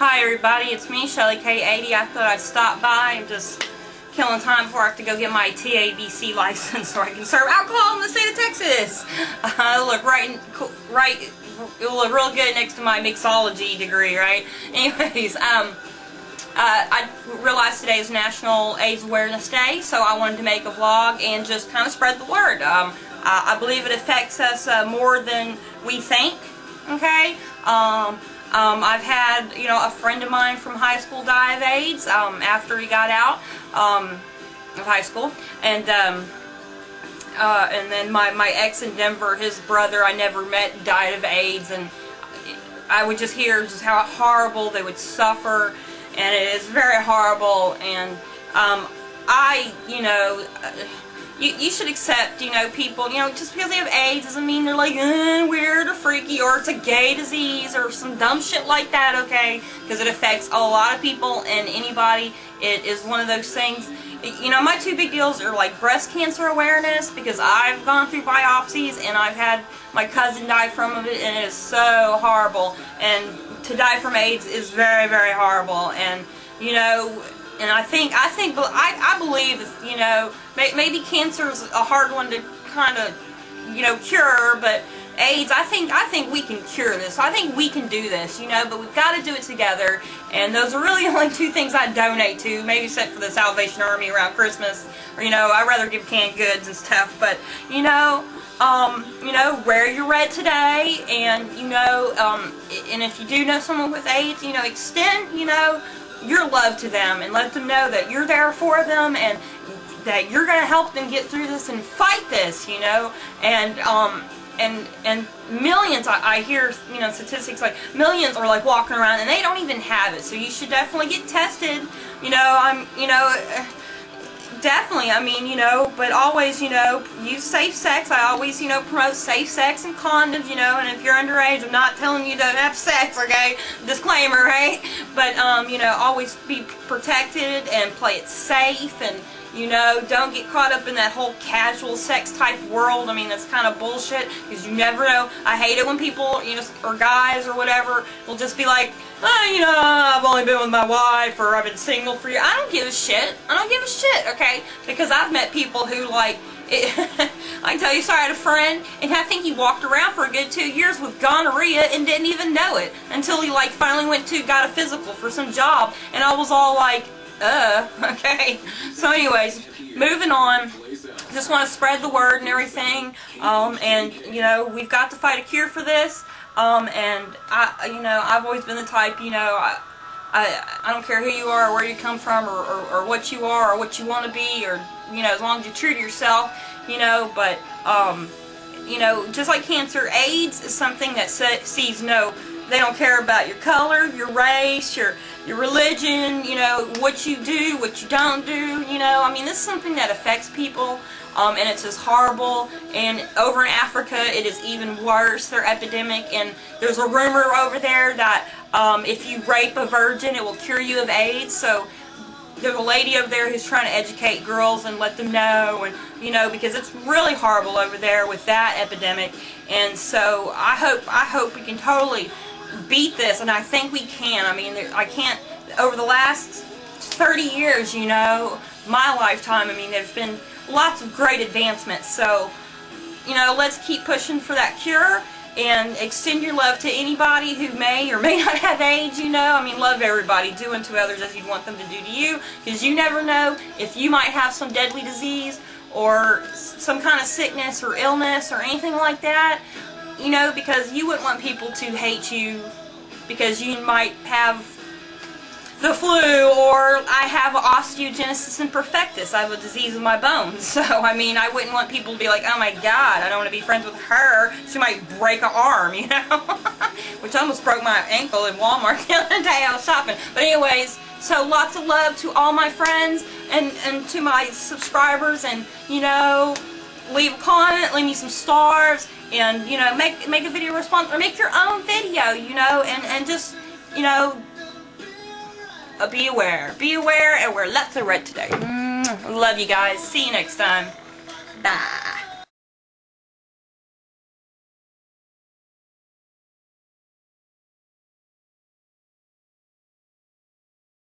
Hi everybody, it's me, Shelly K80. I thought I'd stop by and just killing time before I have to go get my TABC license so I can serve alcohol in the state of Texas. It'll look it'll look real good next to my mixology degree, right? Anyways, I realized today is National AIDS Awareness Day, so I wanted to make a vlog and just kind of spread the word. I believe it affects us more than we think, okay? I've had, a friend of mine from high school die of AIDS after he got out of high school, and then my ex in Denver, his brother I never met, died of AIDS, and I would just hear just how horrible they would suffer, and it is very horrible, and you should accept, people, just because they have AIDS doesn't mean they're like, weird or freaky, or it's a gay disease, or some dumb shit like that, okay? Because it affects a lot of people and anybody. It is one of those things, my two big deals are like breast cancer awareness, because I've gone through biopsies, and I've had my cousin die from it, and it is so horrible. And to die from AIDS is very, very horrible, and, and I believe, maybe cancer is a hard one to kind of, cure, but AIDS, I think we can cure this. I think we can do this, but we've got to do it together, and those are really the only two things I donate to, maybe except for the Salvation Army around Christmas, or, I'd rather give canned goods and stuff, but, wear your red today, and, and if you do know someone with AIDS, extend, your love to them, and let them know that you're there for them, and that you're going to help them get through this and fight this, and millions, I hear, statistics like millions are like walking around and they don't even have it, so you should definitely get tested, definitely, but always, use safe sex. I always, promote safe sex and condoms, and if you're underage, I'm not telling you to have sex, okay? Disclaimer, right? But, always be protected and play it safe, and, don't get caught up in that whole casual sex type world. I mean, that's kind of bullshit, because you never know. I hate it when people, or guys or whatever, will just be like, I've only been with my wife, or I've been single for years. I don't give a shit. I don't give a shit, okay? Because I've met people who, like, I can tell you, sorry, I had a friend, and I think he walked around for a good 2 years with gonorrhea and didn't even know it until he, like, finally got a physical for some job, and I was all like, okay. So anyways, moving on. Just want to spread the word and everything, and, we've got to fight a cure for this, and I've always been the type, I don't care who you are, or where you come from, or what you are, or what you want to be, or, as long as you're true to yourself, but, just like cancer, AIDS is something that sees they don't care about your color, your race, your religion, what you do, what you don't do, this is something that affects people, and it's just horrible, and over in Africa it is even worse, their epidemic, and there's a rumor over there that if you rape a virgin it will cure you of AIDS, so there's a lady over there who's trying to educate girls and let them know, and because it's really horrible over there with that epidemic, and so I hope we can totally beat this, and I think we can. I can't, over the last 30 years, my lifetime, there's been lots of great advancements, so, let's keep pushing for that cure, and extend your love to anybody who may or may not have AIDS, love everybody, do unto others as you'd want them to do to you, because you never know if you might have some deadly disease, or some kind of sickness or illness, or anything like that, because you wouldn't want people to hate you because you might have the flu, or I have osteogenesis imperfectus. I have a disease of my bones. So, I wouldn't want people to be like, oh my god, I don't want to be friends with her. She might break an arm, Which I almost broke my ankle in Walmart the other day I was shopping. But anyways, so lots of love to all my friends and to my subscribers, and, leave a comment, leave me some stars, and, make a video response, or make your own video, and just, be aware, and wear lots of red today. Love you guys. See you next time. Bye.